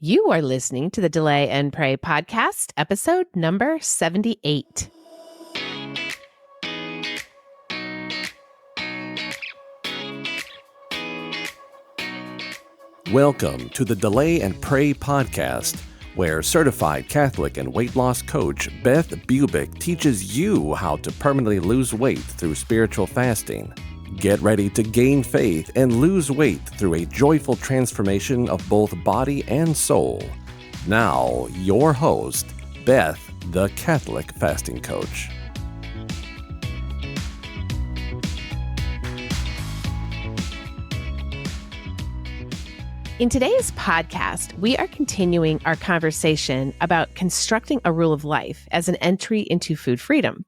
You are listening to the Delay and Pray podcast, episode number 78. Welcome to the Delay and Pray podcast, where certified Catholic and weight loss coach Beth teaches you how to permanently lose weight through spiritual fasting. Get ready to gain faith and lose weight through a joyful transformation of both body and soul. Now, your host, Beth, the Catholic Fasting Coach. In today's podcast, we are continuing our conversation about constructing a rule of life as an entry into food freedom.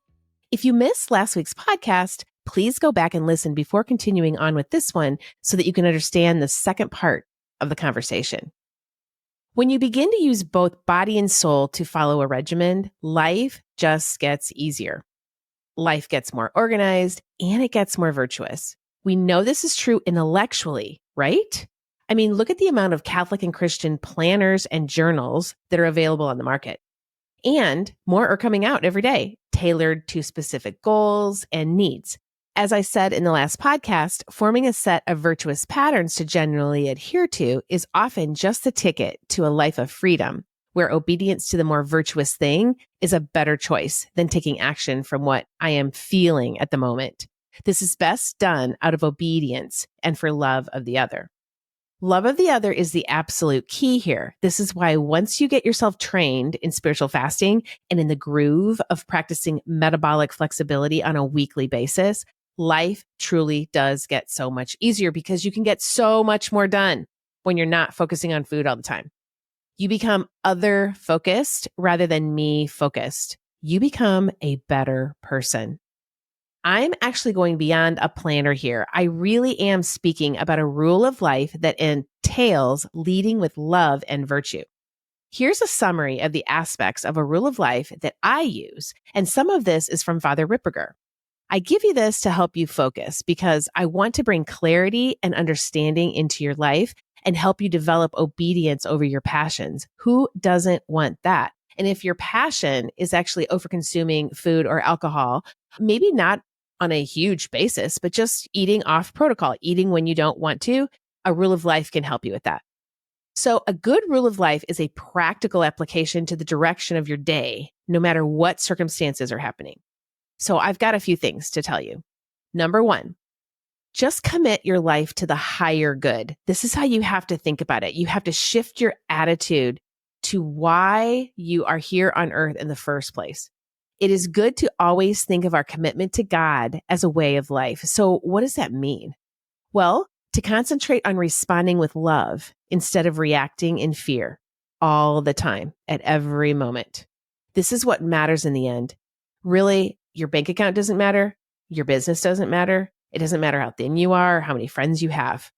If you missed last week's podcast, please go back and listen before continuing on with this one so that you can understand the second part of the conversation. When you begin to use both body and soul to follow a regimen, life just gets easier. Life gets more organized and it gets more virtuous. We know this is true intellectually, right? I mean, look at the amount of Catholic and Christian planners and journals that are available on the market. And more are coming out every day, tailored to specific goals and needs. As I said in the last podcast, forming a set of virtuous patterns to generally adhere to is often just the ticket to a life of freedom, where obedience to the more virtuous thing is a better choice than taking action from what I am feeling at the moment. This is best done out of obedience and for love of the other. Love of the other is the absolute key here. This is why once you get yourself trained in spiritual fasting and in the groove of practicing metabolic flexibility on a weekly basis, life truly does get so much easier because you can get so much more done when you're not focusing on food all the time. You become other focused rather than me focused. You become a better person. I'm actually going beyond a planner here. I really am speaking about a rule of life that entails leading with love and virtue. Here's a summary of the aspects of a rule of life that I use, and some of this is from Father Ripperger. I give you this to help you focus because I want to bring clarity and understanding into your life and help you develop obedience over your passions. Who doesn't want that? And if your passion is actually overconsuming food or alcohol, maybe not on a huge basis, but just eating off protocol, eating when you don't want to, a rule of life can help you with that. So a good rule of life is a practical application to the direction of your day, no matter what circumstances are happening. So I've got a few things to tell you. Number one, just commit your life to the higher good. This is how you have to think about it. You have to shift your attitude to why you are here on earth in the first place. It is good to always think of our commitment to God as a way of life. So what does that mean? Well, to concentrate on responding with love instead of reacting in fear all the time, at every moment. This is what matters in the end. Really, your bank account doesn't matter. Your business doesn't matter. It doesn't matter how thin you are, or how many friends you have.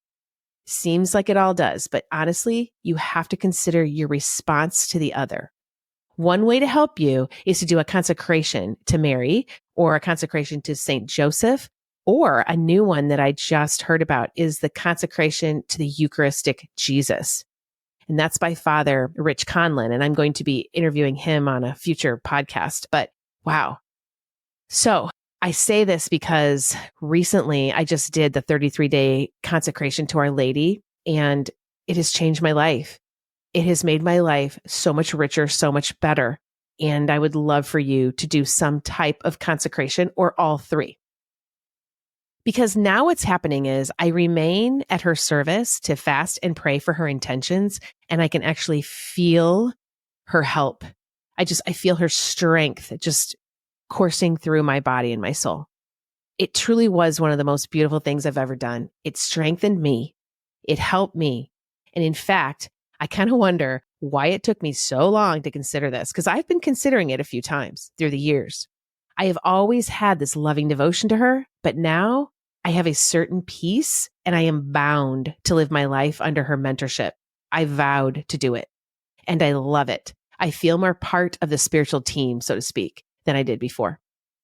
Seems like it all does, but honestly, you have to consider your response to the other. One way to help you is to do a consecration to Mary or a consecration to Saint Joseph, or a new one that I just heard about is the consecration to the Eucharistic Jesus. And that's by Father Rich Conlin. And I'm going to be interviewing him on a future podcast, but wow. So I say this because recently I just did the 33-day consecration to Our Lady, and it has changed my life. It has made my life so much richer, so much better. And I would love for you to do some type of consecration or all three. Because now what's happening is I remain at her service to fast and pray for her intentions, and I can actually feel her help. I feel her strength just coursing through my body and my soul. It truly was one of the most beautiful things I've ever done. It strengthened me. It helped me. And in fact, I kind of wonder why it took me so long to consider this, because I've been considering it a few times through the years. I have always had this loving devotion to her, but now I have a certain peace and I am bound to live my life under her mentorship. I vowed to do it and I love it. I feel more part of the spiritual team, so to speak, than I did before.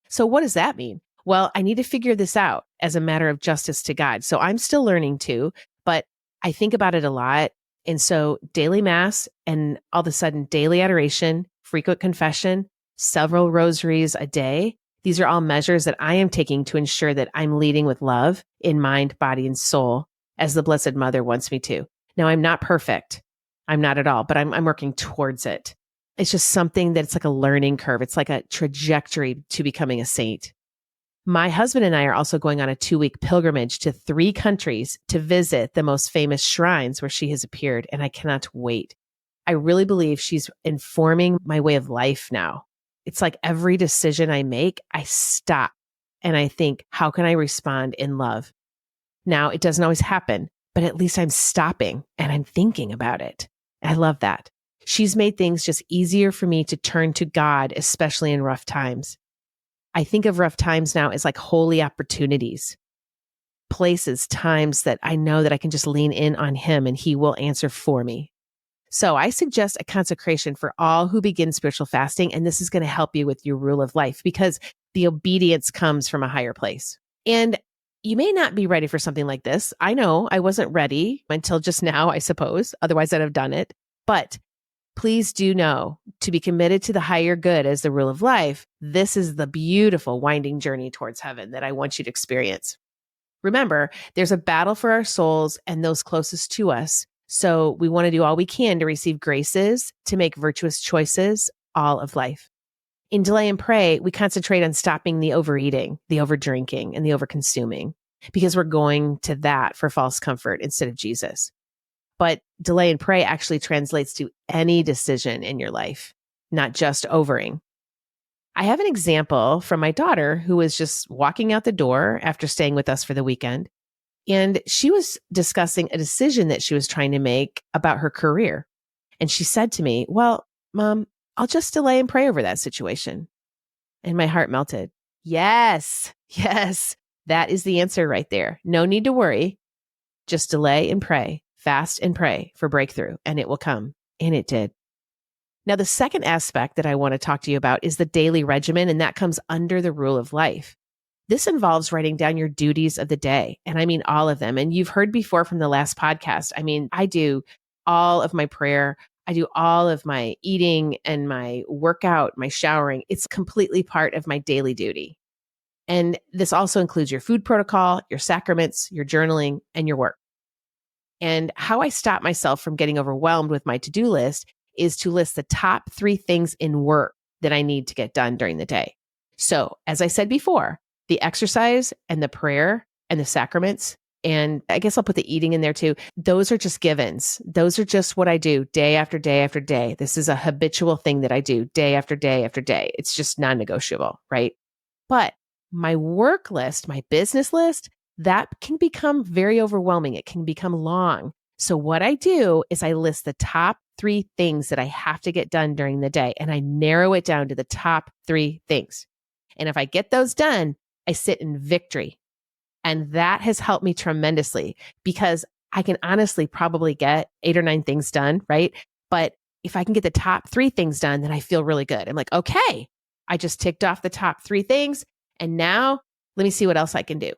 So what does that mean? Well, I need to figure this out as a matter of justice to God. So I'm still learning too, but I think about it a lot. And so daily mass and all of a sudden daily adoration, frequent confession, several rosaries a day. These are all measures that I am taking to ensure that I'm leading with love in mind, body, and soul as the Blessed Mother wants me to. Now, I'm not perfect. I'm not at all, but I'm working towards it. It's just something that's like a learning curve. It's like a trajectory to becoming a saint. My husband and I are also going on a 2-week pilgrimage to 3 countries to visit the most famous shrines where she has appeared, and I cannot wait. I really believe she's informing my way of life now. It's like every decision I make, I stop and I think, how can I respond in love? Now, it doesn't always happen, but at least I'm stopping and I'm thinking about it. I love that. She's made things just easier for me to turn to God, especially in rough times. I think of rough times now as like holy opportunities, places, times that I know that I can just lean in on Him and He will answer for me. So I suggest a consecration for all who begin spiritual fasting, and this is going to help you with your rule of life because the obedience comes from a higher place. And you may not be ready for something like this. I know I wasn't ready until just now, I suppose. Otherwise, I'd have done it. But please do know, to be committed to the higher good as the rule of life, this is the beautiful winding journey towards heaven that I want you to experience. Remember, there's a battle for our souls and those closest to us. So we want to do all we can to receive graces, to make virtuous choices all of life. In Delay and Pray, we concentrate on stopping the overeating, the overdrinking, and the overconsuming, because we're going to that for false comfort instead of Jesus. But Delay and Pray actually translates to any decision in your life, not just overing. I have an example from my daughter who was just walking out the door after staying with us for the weekend. And she was discussing a decision that she was trying to make about her career. And she said to me, well, Mom, I'll just delay and pray over that situation. And my heart melted. Yes, that is the answer right there. No need to worry. Just delay and pray, fast and pray for breakthrough, and it will come. And it did. Now, the second aspect that I want to talk to you about is the daily regimen, and that comes under the rule of life. This involves writing down your duties of the day, and I mean all of them. And you've heard before from the last podcast, I mean, I do all of my prayer, I do all of my eating and my workout, my showering. It's completely part of my daily duty. And this also includes your food protocol, your sacraments, your journaling, and your work. And how I stop myself from getting overwhelmed with my to-do list is to list the top 3 things in work that I need to get done during the day. So, as I said before, the exercise and the prayer and the sacraments, and I guess I'll put the eating in there too. Those are just givens. Those are just what I do day after day after day. This is a habitual thing that I do day after day after day. It's just non-negotiable, right? But my work list, my business list, that can become very overwhelming. It can become long. So what I do is I list the top 3 things that I have to get done during the day, and I narrow it down to the top 3 things. And if I get those done, I sit in victory. And that has helped me tremendously because I can honestly probably get 8 or 9 things done, right? But if I can get the top 3 things done, then I feel really good. I'm like, okay, I just ticked off the top 3 things. And now let me see what else I can do.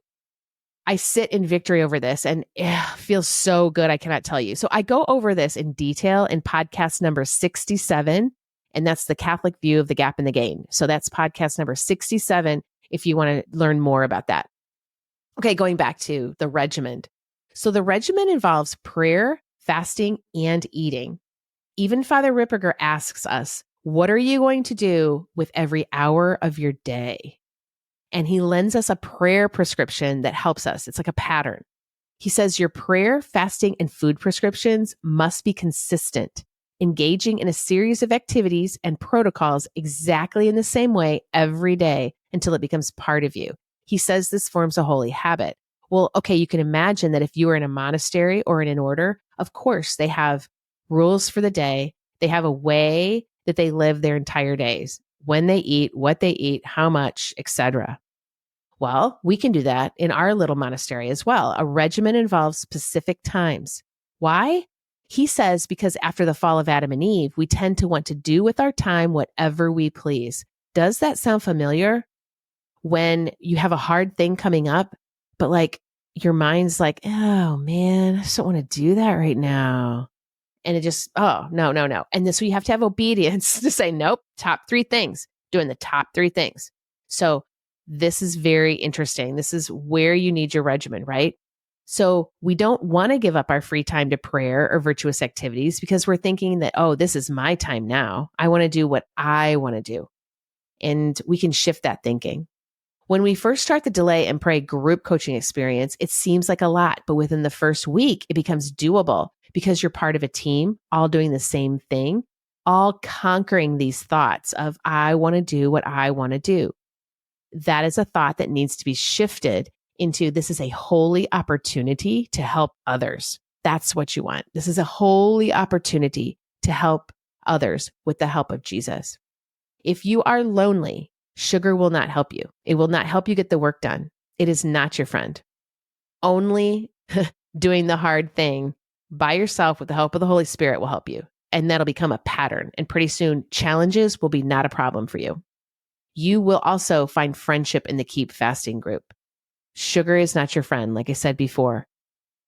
I sit in victory over this and it feels so good. I cannot tell you. So I go over this in detail in podcast number 67. And that's the Catholic view of the gap in the gain. So that's podcast number 67 if you want to learn more about that. Okay, going back to the regimen. So the regimen involves prayer, fasting, and eating. Even Father Ripperger asks us, what are you going to do with every hour of your day? And he lends us a prayer prescription that helps us. It's like a pattern. He says your prayer, fasting, and food prescriptions must be consistent, engaging in a series of activities and protocols exactly in the same way every day until it becomes part of you. He says this forms a holy habit. Well, okay, you can imagine that if you are in a monastery or in an order, of course, they have rules for the day. They have a way that they live their entire days, when they eat, what they eat, how much, etc. Well, we can do that in our little monastery as well. A regimen involves specific times. Why? He says because after the fall of Adam and Eve, we tend to want to do with our time whatever we please. Does that sound familiar? When you have a hard thing coming up, but like your mind's like, oh man, I just don't want to do that right now. And it just, oh, no, no, no. And so you have to have obedience to say, nope, top 3 things, doing the top 3 things. So this is very interesting. This is where you need your regimen, right? So we don't want to give up our free time to prayer or virtuous activities because we're thinking that, oh, this is my time now. I want to do what I want to do. And we can shift that thinking. When we first start the Delay and Pray group coaching experience, it seems like a lot, but within the first week, it becomes doable because you're part of a team, all doing the same thing, all conquering these thoughts of, I want to do what I want to do. That is a thought that needs to be shifted into, this is a holy opportunity to help others. That's what you want. This is a holy opportunity to help others with the help of Jesus. If you are lonely, sugar will not help you. It will not help you get the work done. It is not your friend. Only doing the hard thing by yourself with the help of the Holy Spirit will help you. And that'll become a pattern. And pretty soon, challenges will be not a problem for you. You will also find friendship in the Keep Fasting group. Sugar is not your friend, like I said before.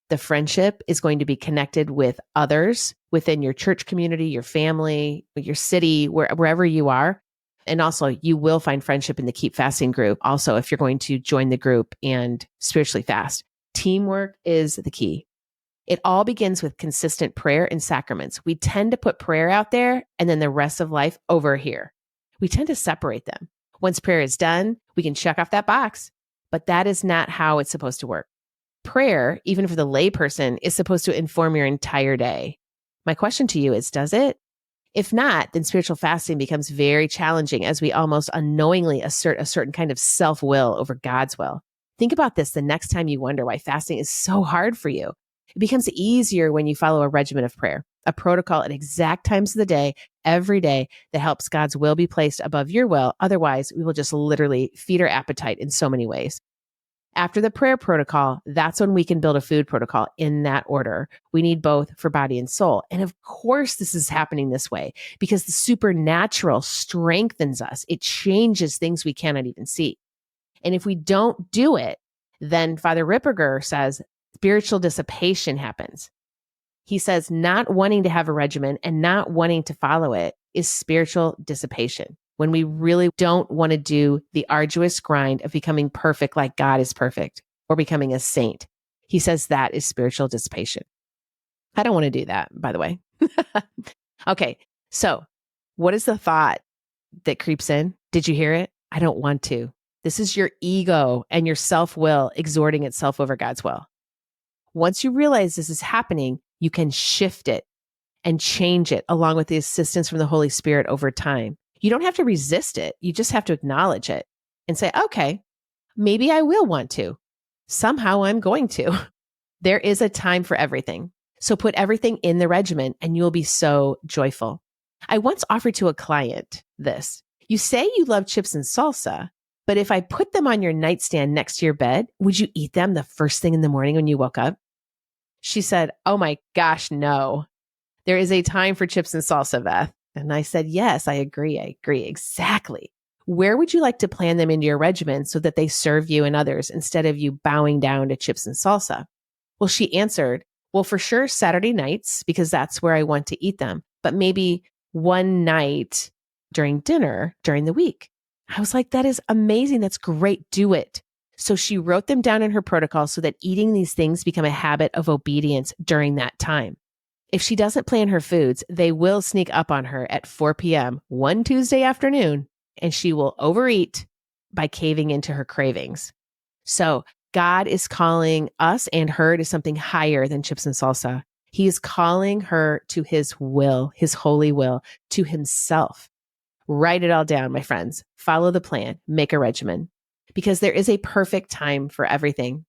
The friendship is going to be connected with others within your church community, your family, your city, wherever you are. And also, you will find friendship in the Keep Fasting group. Also, if you're going to join the group and spiritually fast, teamwork is the key. It all begins with consistent prayer and sacraments. We tend to put prayer out there and then the rest of life over here. We tend to separate them. Once prayer is done, we can check off that box, but that is not how it's supposed to work. Prayer, even for the layperson, is supposed to inform your entire day. My question to you is, does it? If not, then spiritual fasting becomes very challenging as we almost unknowingly assert a certain kind of self-will over God's will. Think about this the next time you wonder why fasting is so hard for you. It becomes easier when you follow a regimen of prayer, a protocol at exact times of the day, every day, that helps God's will be placed above your will. Otherwise, we will just literally feed our appetite in so many ways. After the prayer protocol, that's when we can build a food protocol in that order. We need both for body and soul. And of course, this is happening this way because the supernatural strengthens us. It changes things we cannot even see. And if we don't do it, then Father Ripperger says spiritual dissipation happens. He says not wanting to have a regimen and not wanting to follow it is spiritual dissipation. When we really don't want to do the arduous grind of becoming perfect like God is perfect or becoming a saint. He says that is spiritual dissipation. I don't want to do that, by the way. Okay, so what is the thought that creeps in? Did you hear it? I don't want to. This is your ego and your self-will exhorting itself over God's will. Once you realize this is happening, you can shift it and change it along with the assistance from the Holy Spirit over time. You don't have to resist it. You just have to acknowledge it and say, okay, maybe I will want to. Somehow I'm going to. There is a time for everything. So put everything in the regimen and you'll be so joyful. I once offered to a client this. You say you love chips and salsa, but if I put them on your nightstand next to your bed, would you eat them the first thing in the morning when you woke up? She said, oh my gosh, no. There is a time for chips and salsa, Beth. And I said, yes, I agree. Exactly. Where would you like to plan them into your regimen so that they serve you and others instead of you bowing down to chips and salsa? Well, she answered, well, for sure, Saturday nights, because that's where I want to eat them, but maybe one night during dinner during the week. I was like, that is amazing. That's great. Do it. So she wrote them down in her protocol so that eating these things become a habit of obedience during that time. If she doesn't plan her foods, they will sneak up on her at 4 p.m. one Tuesday afternoon, and she will overeat by caving into her cravings. So God is calling us and her to something higher than chips and salsa. He is calling her to his will, his holy will, to himself. Write it all down, my friends. Follow the plan. Make a regimen. Because there is a perfect time for everything.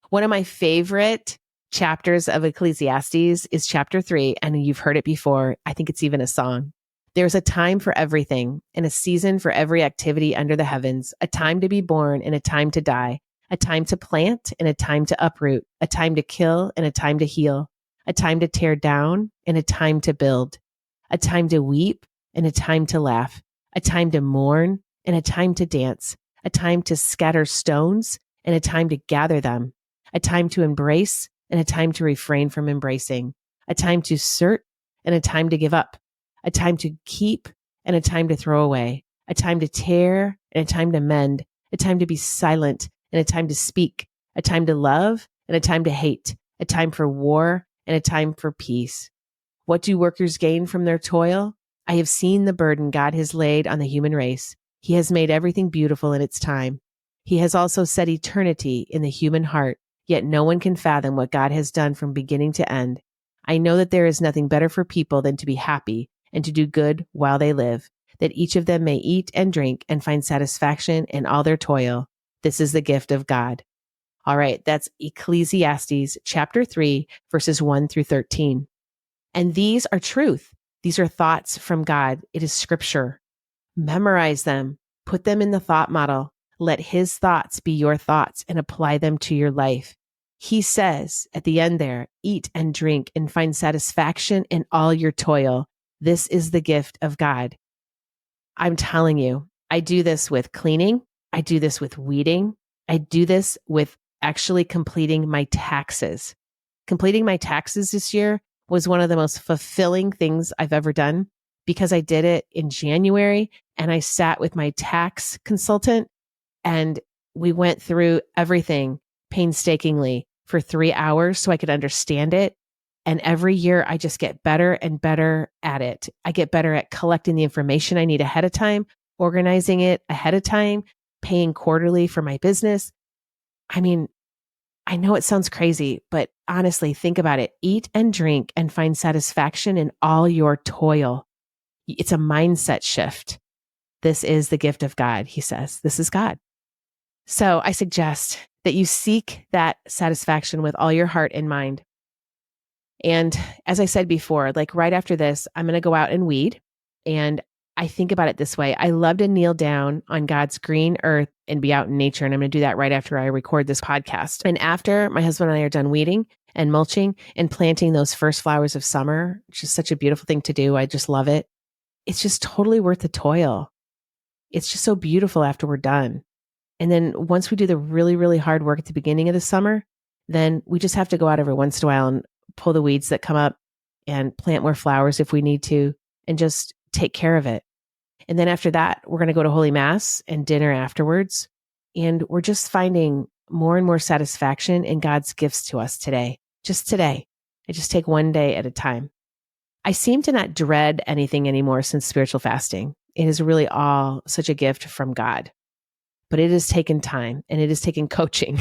One of my favorite chapters of Ecclesiastes is chapter 3, and you've heard it before. I think it's even a song. There's a time for everything and a season for every activity under the heavens, a time to be born and a time to die, a time to plant and a time to uproot, a time to kill and a time to heal, a time to tear down and a time to build, a time to weep and a time to laugh, a time to mourn and a time to dance, a time to scatter stones and a time to gather them, a time to embrace and a time to refrain from embracing, a time to and a time to give up, a time to keep and a time to throw away, a time to tear and a time to mend, a time to be silent and a time to speak, a time to love and a time to hate, a time for war and a time for peace. What do workers gain from their toil? I have seen the burden God has laid on the human race. He has made everything beautiful in its time. He has also set eternity in the human heart, yet no one can fathom what God has done from beginning to end. I know that there is nothing better for people than to be happy and to do good while they live, that each of them may eat and drink and find satisfaction in all their toil. This is the gift of God. All right, that's Ecclesiastes chapter 3, verses 1 through 13. And these are truth. These are thoughts from God. It is scripture. Memorize them. Put them in the thought model. Let his thoughts be your thoughts and apply them to your life. He says at the end there, eat and drink and find satisfaction in all your toil. This is the gift of God. I'm telling you, I do this with cleaning. I do this with weeding. I do this with actually completing my taxes. Completing my taxes this year was one of the most fulfilling things I've ever done because I did it in January and I sat with my tax consultant and we went through everything painstakingly for 3 hours so I could understand it. And every year I just get better and better at it. I get better at collecting the information I need ahead of time, organizing it ahead of time, paying quarterly for my business. I mean, I know it sounds crazy, but honestly, think about it. Eat and drink and find satisfaction in all your toil. It's a mindset shift. This is the gift of God, he says. This is God. So I suggest that you seek that satisfaction with all your heart and mind. And as I said before, like right after this, I'm going to go out and weed. And I think about it this way. I love to kneel down on God's green earth and be out in nature. And I'm going to do that right after I record this podcast. And after my husband and I are done weeding and mulching and planting those first flowers of summer, which is such a beautiful thing to do. I just love it. It's just totally worth the toil. It's just so beautiful after we're done. And then once we do the really, really hard work at the beginning of the summer, then we just have to go out every once in a while and pull the weeds that come up and plant more flowers if we need to, and just take care of it. And then after that, we're going to go to Holy Mass and dinner afterwards. And we're just finding more and more satisfaction in God's gifts to us today. Just today. I just take one day at a time. I seem to not dread anything anymore since spiritual fasting. It is really all such a gift from God. But it has taken time and it has taken coaching.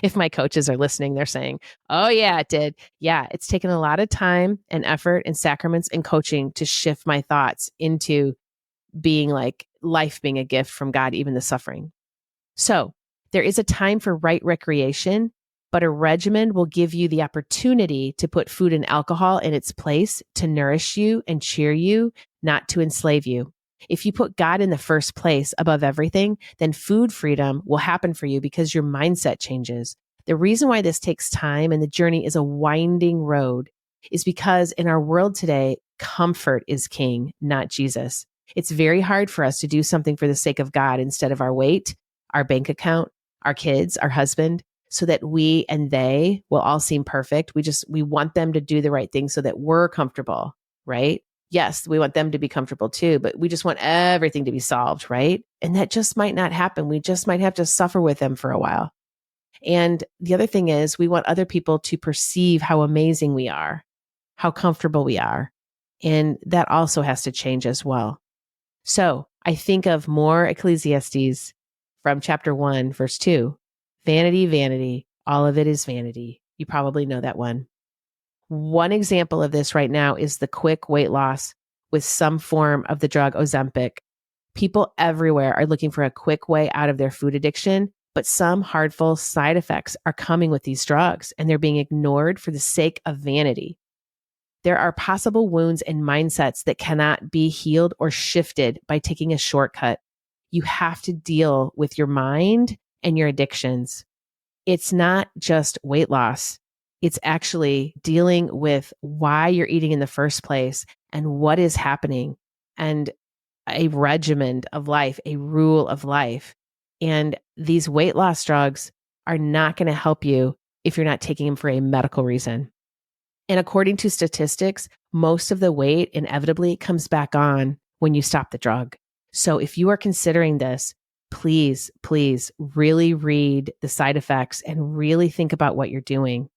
If my coaches are listening, they're saying, oh yeah, it did. Yeah, it's taken a lot of time and effort and sacraments and coaching to shift my thoughts into being like life being a gift from God, even the suffering. So there is a time for right recreation, but a regimen will give you the opportunity to put food and alcohol in its place to nourish you and cheer you, not to enslave you. If you put God in the first place above everything, then food freedom will happen for you because your mindset changes. The reason why this takes time and the journey is a winding road is because in our world today, comfort is king, not Jesus. It's very hard for us to do something for the sake of God instead of our weight, our bank account, our kids, our husband, so that we and they will all seem perfect. We want them to do the right thing so that we're comfortable, right? Yes, we want them to be comfortable too, but we just want everything to be solved, right? And that just might not happen. We just might have to suffer with them for a while. And the other thing is we want other people to perceive how amazing we are, how comfortable we are. And that also has to change as well. So I think of more Ecclesiastes from chapter 1, verse 2. Vanity, vanity, all of it is vanity. You probably know that one. One example of this right now is the quick weight loss with some form of the drug Ozempic. People everywhere are looking for a quick way out of their food addiction, but some harmful side effects are coming with these drugs and they're being ignored for the sake of vanity. There are possible wounds and mindsets that cannot be healed or shifted by taking a shortcut. You have to deal with your mind and your addictions. It's not just weight loss. It's actually dealing with why you're eating in the first place and what is happening and a regimen of life, a rule of life. And these weight loss drugs are not going to help you if you're not taking them for a medical reason. And according to statistics, most of the weight inevitably comes back on when you stop the drug. So if you are considering this, please, please really read the side effects and really think about what you're doing.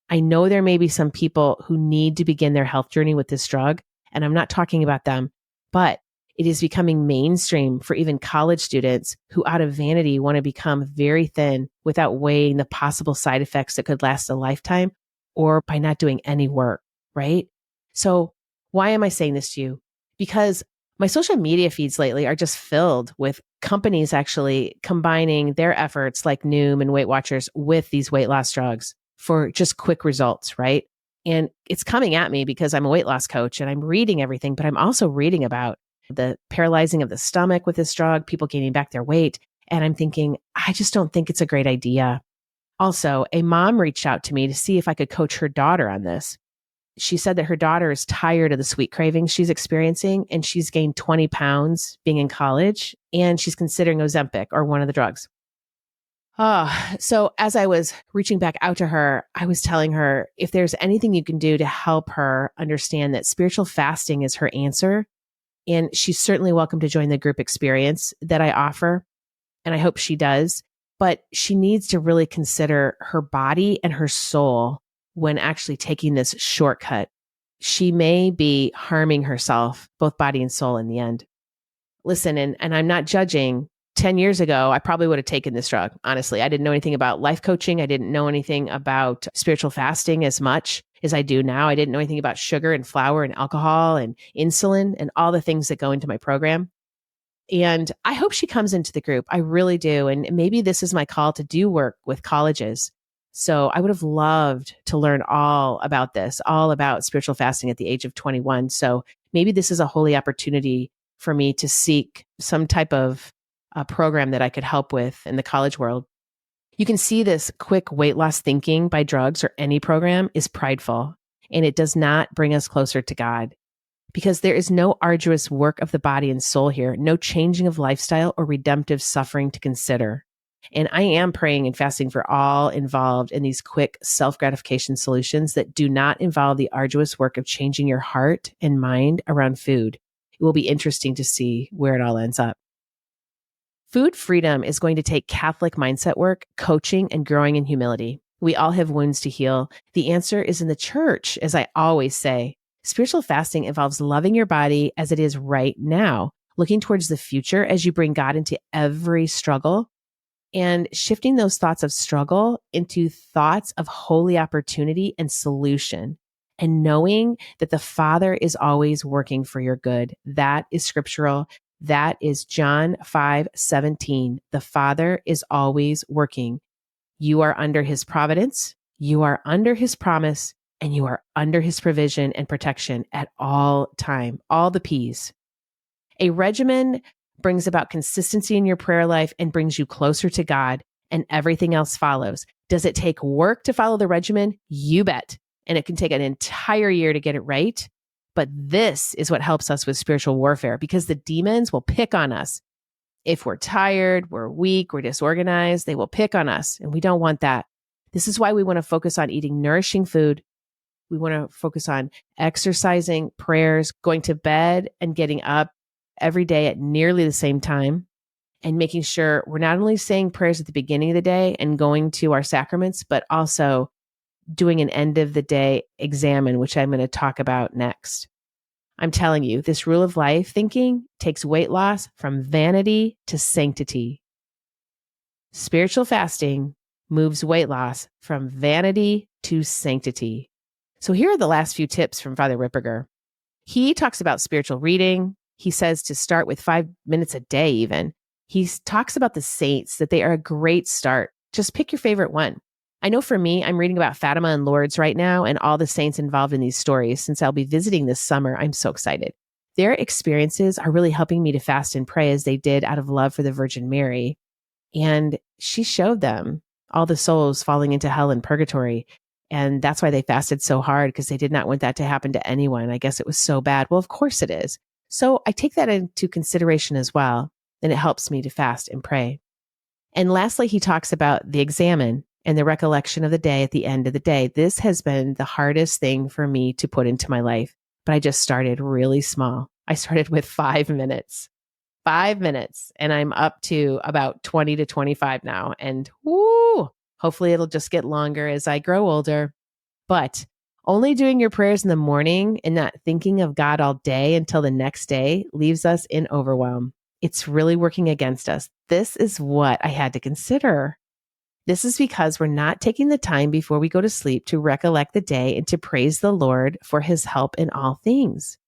I know there may be some people who need to begin their health journey with this drug, and I'm not talking about them, but it is becoming mainstream for even college students who out of vanity want to become very thin without weighing the possible side effects that could last a lifetime or by not doing any work, right? So why am I saying this to you? Because my social media feeds lately are just filled with companies actually combining their efforts like Noom and Weight Watchers with these weight loss drugs for just quick results, right? And it's coming at me because I'm a weight loss coach and I'm reading everything, but I'm also reading about the paralyzing of the stomach with this drug, people gaining back their weight. And I'm thinking, I just don't think it's a great idea. Also, a mom reached out to me to see if I could coach her daughter on this. She said that her daughter is tired of the sweet cravings she's experiencing, and she's gained 20 pounds being in college, and she's considering Ozempic or one of the drugs. So as I was reaching back out to her, I was telling her if there's anything you can do to help her understand that spiritual fasting is her answer, and she's certainly welcome to join the group experience that I offer, and I hope she does, but she needs to really consider her body and her soul when actually taking this shortcut. She may be harming herself, both body and soul in the end. Listen, and I'm not judging. 10 years ago, I probably would have taken this drug. Honestly, I didn't know anything about life coaching. I didn't know anything about spiritual fasting as much as I do now. I didn't know anything about sugar and flour and alcohol and insulin and all the things that go into my program. And I hope she comes into the group. I really do. And maybe this is my call to do work with colleges. So I would have loved to learn all about this, all about spiritual fasting at the age of 21. So maybe this is a holy opportunity for me to seek some type of program that I could help with in the college world. You can see this quick weight loss thinking by drugs or any program is prideful, and it does not bring us closer to God, because there is no arduous work of the body and soul here, no changing of lifestyle or redemptive suffering to consider. And I am praying and fasting for all involved in these quick self-gratification solutions that do not involve the arduous work of changing your heart and mind around food. It will be interesting to see where it all ends up. Food freedom is going to take Catholic mindset work, coaching, and growing in humility. We all have wounds to heal. The answer is in the church, as I always say. Spiritual fasting involves loving your body as it is right now, looking towards the future as you bring God into every struggle, and shifting those thoughts of struggle into thoughts of holy opportunity and solution, and knowing that the Father is always working for your good. That is scriptural. That is John 5:17. The Father is always working. You are under his providence, you are under his promise, and you are under his provision and protection at all time, all the P's. A regimen brings about consistency in your prayer life and brings you closer to God, and everything else follows. Does it take work to follow the regimen? You bet. And it can take an entire year to get it right. But this is what helps us with spiritual warfare, because the demons will pick on us. If we're tired, we're weak, we're disorganized, they will pick on us, and we don't want that. This is why we want to focus on eating nourishing food. We want to focus on exercising, prayers, going to bed and getting up every day at nearly the same time, and making sure we're not only saying prayers at the beginning of the day and going to our sacraments, but also doing an end of the day examen, which I'm going to talk about next. I'm telling you, this rule of life thinking takes weight loss from vanity to sanctity. Spiritual fasting moves weight loss from vanity to sanctity. So here are the last few tips from Father Ripperger. He talks about spiritual reading. He says to start with 5 minutes a day even. He talks about the saints, that they are a great start. Just pick your favorite one. I know for me, I'm reading about Fatima and Lourdes right now and all the saints involved in these stories. Since I'll be visiting this summer, I'm so excited. Their experiences are really helping me to fast and pray as they did out of love for the Virgin Mary. And she showed them all the souls falling into hell and purgatory. And that's why they fasted so hard, because they did not want that to happen to anyone. I guess it was so bad. Well, of course it is. So I take that into consideration as well. And it helps me to fast and pray. And lastly, he talks about the examen and the recollection of the day at the end of the day. This has been the hardest thing for me to put into my life. but I just started really small. I started with 5 minutes. 5 minutes, and I'm up to about 20 to 25 now. And hopefully it'll just get longer as I grow older. But only doing your prayers in the morning and not thinking of God all day until the next day leaves us in overwhelm. It's really working against us. This is what I had to consider. This is because we're not taking the time before we go to sleep to recollect the day and to praise the Lord for his help in all things,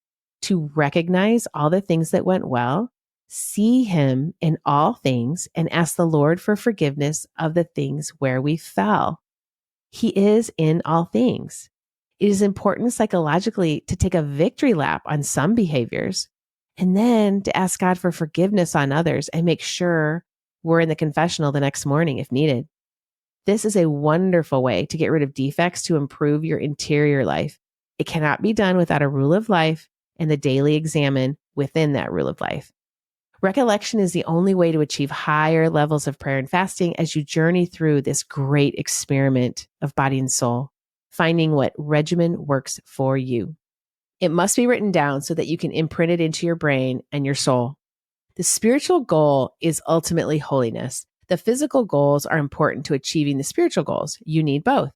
to recognize all the things that went well, see him in all things, and ask the Lord for forgiveness of the things where we fell. He is in all things. It is important psychologically to take a victory lap on some behaviors and then to ask God for forgiveness on others and make sure we're in the confessional the next morning if needed. This is a wonderful way to get rid of defects to improve your interior life. It cannot be done without a rule of life and the daily examine within that rule of life. Recollection is the only way to achieve higher levels of prayer and fasting as you journey through this great experiment of body and soul, finding what regimen works for you. It must be written down so that you can imprint it into your brain and your soul. The spiritual goal is ultimately holiness. The physical goals are important to achieving the spiritual goals. You need both.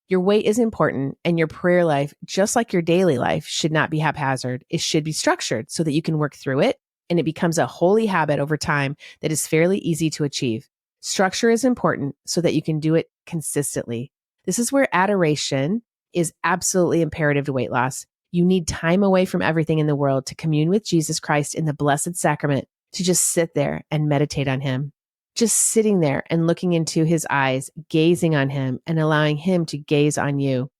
Your weight is important, and your prayer life, just like your daily life, should not be haphazard. It should be structured so that you can work through it, and it becomes a holy habit over time that is fairly easy to achieve. Structure is important so that you can do it consistently. This is where adoration is absolutely imperative to weight loss. You need time away from everything in the world to commune with Jesus Christ in the Blessed Sacrament, to just sit there and meditate on him. Just sitting there and looking into his eyes, gazing on him and allowing him to gaze on you.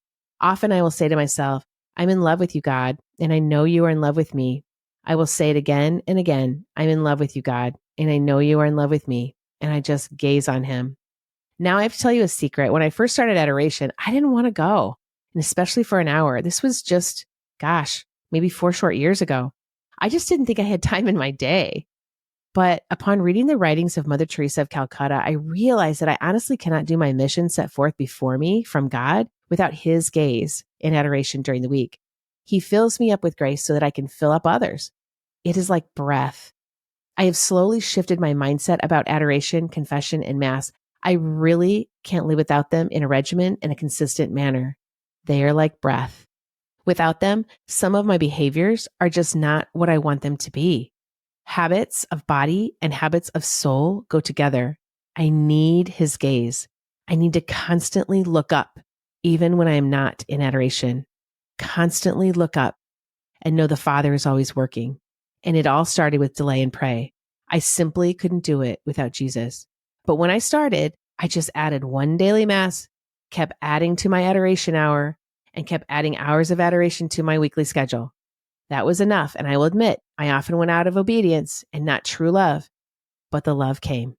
Often I will say to myself, I'm in love with you, God, and I know you are in love with me. I will say it again and again. I'm in love with you, God, and I know you are in love with me. And I just gaze on him. Now I have to tell you a secret. When I first started adoration, I didn't want to go, and especially for an hour. This was just, maybe 4 short years ago. I just didn't think I had time in my day. But upon reading the writings of Mother Teresa of Calcutta, I realized that I honestly cannot do my mission set forth before me from God without his gaze in adoration during the week. He fills me up with grace so that I can fill up others. It is like breath. I have slowly shifted my mindset about adoration, confession, and Mass. I really can't live without them in a regimen and a consistent manner. They are like breath. Without them, some of my behaviors are just not what I want them to be. Habits of body and habits of soul go together. I need his gaze. I need to constantly look up, even when I am not in adoration. Constantly look up and know the Father is always working. And it all started with delay and pray. I simply couldn't do it without Jesus. But when I started, I just added one daily Mass, kept adding to my adoration hour, and kept adding hours of adoration to my weekly schedule. That was enough, and I will admit, I often went out of obedience and not true love, but the love came.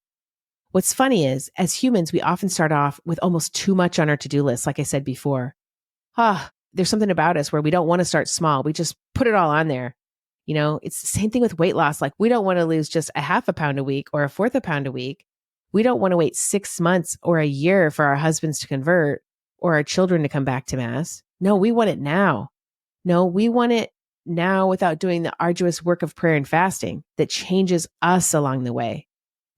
What's funny is, as humans, we often start off with almost too much on our to-do list, like I said before. There's something about us where we don't want to start small. We just put it all on there. You know, it's the same thing with weight loss. Like, we don't want to lose just a half a pound a week or a fourth a pound a week. We don't want to wait 6 months or a year for our husbands to convert or our children to come back to Mass. No, we want it now. No, we want it now without doing the arduous work of prayer and fasting that changes us along the way.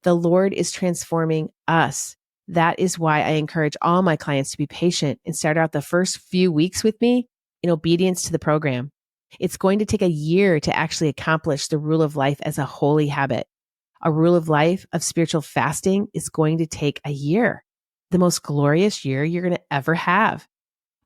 The Lord is transforming us. That is why I encourage all my clients to be patient and start out the first few weeks with me in obedience to the program. It's going to take a year to actually accomplish the rule of life as a holy habit. A rule of life of spiritual fasting is going to take a year, the most glorious year you're going to ever have.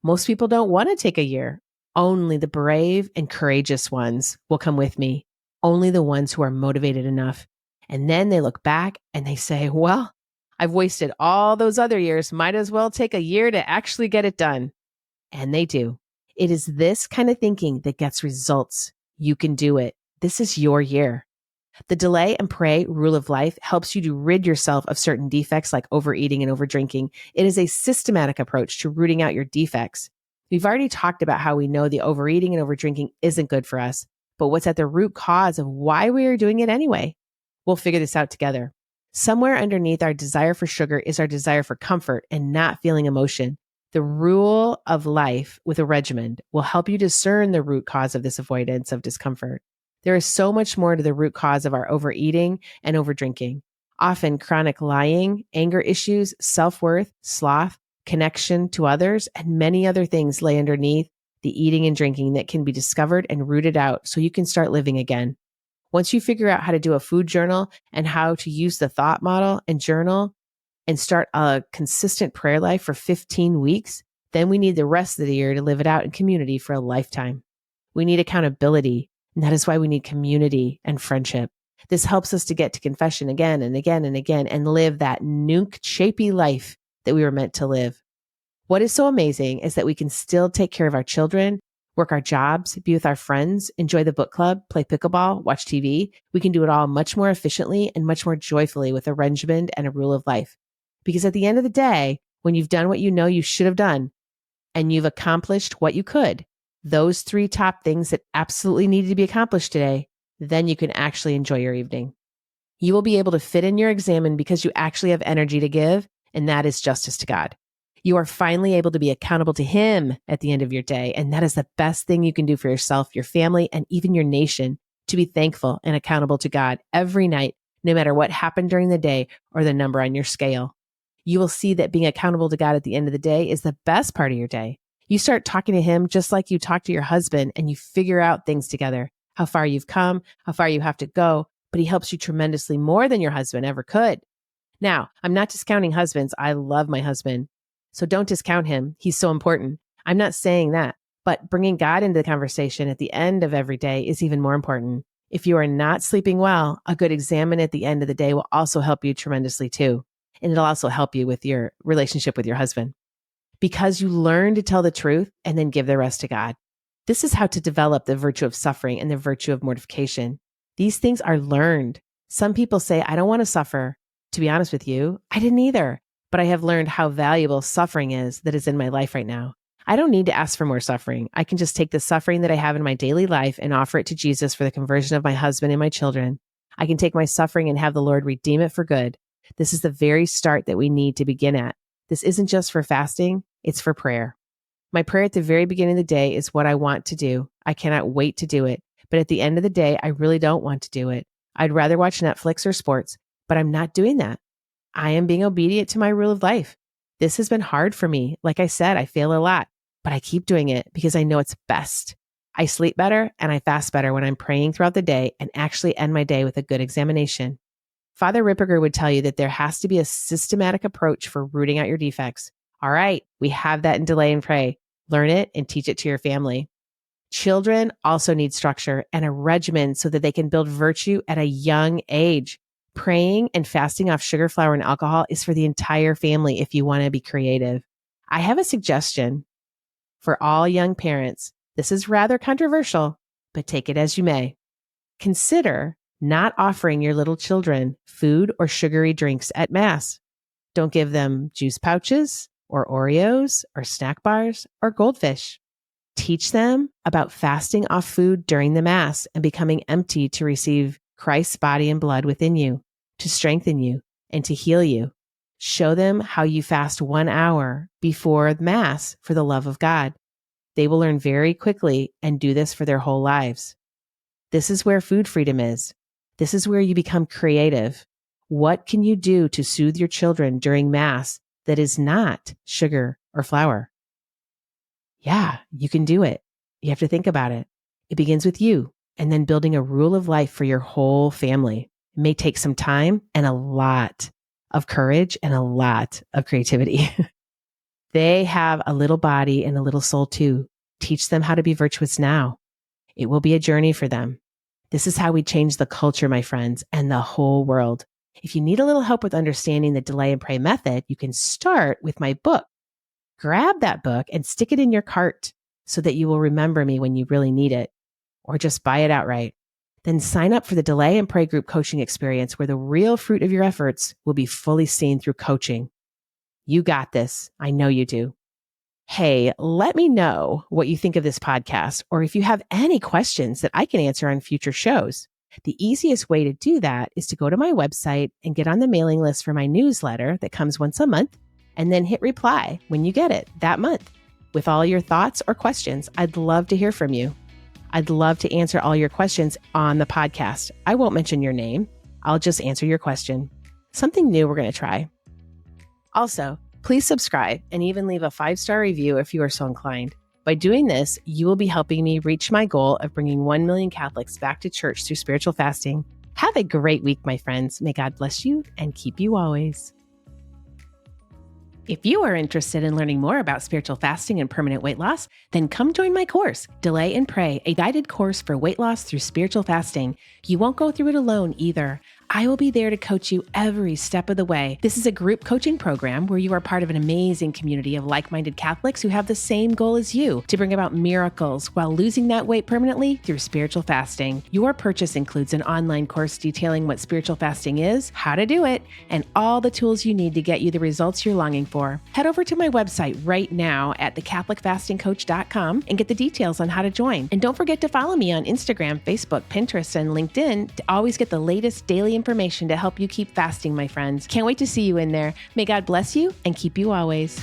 Most people don't want to take a year. Only the brave and courageous ones will come with me. Only the ones who are motivated enough. And then they look back and they say, well, I've wasted all those other years. Might as well take a year to actually get it done. And they do. It is this kind of thinking that gets results. You can do it. This is your year. The delay and pray rule of life helps you to rid yourself of certain defects like overeating and overdrinking. It is a systematic approach to rooting out your defects. We've already talked about how we know the overeating and overdrinking isn't good for us, but what's at the root cause of why we are doing it anyway? We'll figure this out together. Somewhere underneath our desire for sugar is our desire for comfort and not feeling emotion. The rule of life with a regimen will help you discern the root cause of this avoidance of discomfort. There is so much more to the root cause of our overeating and overdrinking. Often chronic lying, anger issues, self-worth, sloth, connection to others, and many other things lay underneath the eating and drinking that can be discovered and rooted out so you can start living again. Once you figure out how to do a food journal and how to use the thought model and journal and start a consistent prayer life for 15 weeks, then we need the rest of the year to live it out in community for a lifetime. We need accountability, and that is why we need community and friendship. This helps us to get to confession again and again and again and live that shapy life that we were meant to live. What is so amazing is that we can still take care of our children, work our jobs, be with our friends, enjoy the book club, play pickleball, watch TV. We can do it all much more efficiently and much more joyfully with a regimen and a rule of life. Because at the end of the day, when you've done what you know you should have done and you've accomplished what you could, those 3 top things that absolutely needed to be accomplished today, then you can actually enjoy your evening. You will be able to fit in your examen because you actually have energy to give, and that is justice to God. You are finally able to be accountable to Him at the end of your day, and that is the best thing you can do for yourself, your family, and even your nation, to be thankful and accountable to God every night, no matter what happened during the day or the number on your scale. You will see that being accountable to God at the end of the day is the best part of your day. You start talking to Him just like you talk to your husband, and you figure out things together, how far you've come, how far you have to go, but He helps you tremendously more than your husband ever could. Now, I'm not discounting husbands. I love my husband. So don't discount him. He's so important. I'm not saying that, but bringing God into the conversation at the end of every day is even more important. If you are not sleeping well, a good examen at the end of the day will also help you tremendously too. And it'll also help you with your relationship with your husband, because you learn to tell the truth and then give the rest to God. This is how to develop the virtue of suffering and the virtue of mortification. These things are learned. Some people say, I don't want to suffer. To be honest with you, I didn't either. But I have learned how valuable suffering is that is in my life right now. I don't need to ask for more suffering. I can just take the suffering that I have in my daily life and offer it to Jesus for the conversion of my husband and my children. I can take my suffering and have the Lord redeem it for good. This is the very start that we need to begin at. This isn't just for fasting, it's for prayer. My prayer at the very beginning of the day is what I want to do. I cannot wait to do it. But at the end of the day, I really don't want to do it. I'd rather watch Netflix or sports, but I'm not doing that. I am being obedient to my rule of life. This has been hard for me. Like I said, I fail a lot, but I keep doing it because I know it's best. I sleep better and I fast better when I'm praying throughout the day and actually end my day with a good examination. Father Ripperger would tell you that there has to be a systematic approach for rooting out your defects. All right, we have that in Delay and Pray. Learn it and teach it to your family. Children also need structure and a regimen so that they can build virtue at a young age. Praying and fasting off sugar, flour, and alcohol is for the entire family if you want to be creative. I have a suggestion for all young parents. This is rather controversial, but take it as you may. Consider not offering your little children food or sugary drinks at Mass. Don't give them juice pouches or Oreos or snack bars or goldfish. Teach them about fasting off food during the Mass and becoming empty to receive Christ's body and blood within you, to strengthen you and to heal you. Show them how you fast 1 hour before Mass for the love of God. They will learn very quickly and do this for their whole lives. This is where food freedom is. This is where you become creative. What can you do to soothe your children during Mass that is not sugar or flour? Yeah, you can do it. You have to think about it. It begins with you and then building a rule of life for your whole family. It may take some time and a lot of courage and a lot of creativity. They have a little body and a little soul too. Teach them how to be virtuous now. It will be a journey for them. This is how we change the culture, my friends, and the whole world. If you need a little help with understanding the Delay and Pray method, you can start with my book. Grab that book and stick it in your cart so that you will remember me when you really need it, or just buy it outright. Then sign up for the Delay and Pray group coaching experience where the real fruit of your efforts will be fully seen through coaching. You got this. I know you do. Hey, let me know what you think of this podcast, or if you have any questions that I can answer on future shows. The easiest way to do that is to go to my website and get on the mailing list for my newsletter that comes once a month. and then hit reply when you get it that month with all your thoughts or questions. I'd love to hear from you. I'd love to answer all your questions on the podcast. I won't mention your name. I'll just answer your question. Something new we're going to try. Also, please subscribe and even leave a 5-star review if you are so inclined. By doing this, you will be helping me reach my goal of bringing 1 million Catholics back to church through spiritual fasting. Have a great week, my friends. May God bless you and keep you always. If you are interested in learning more about spiritual fasting and permanent weight loss, then come join my course, Delay and Pray, a guided course for weight loss through spiritual fasting. You won't go through it alone either. I will be there to coach you every step of the way. This is a group coaching program where you are part of an amazing community of like-minded Catholics who have the same goal as you, to bring about miracles while losing that weight permanently through spiritual fasting. Your purchase includes an online course detailing what spiritual fasting is, how to do it, and all the tools you need to get you the results you're longing for. Head over to my website right now at thecatholicfastingcoach.com and get the details on how to join. And don't forget to follow me on Instagram, Facebook, Pinterest, and LinkedIn to always get the latest daily information to help you keep fasting, my friends. Can't wait to see you in there. May God bless you and keep you always.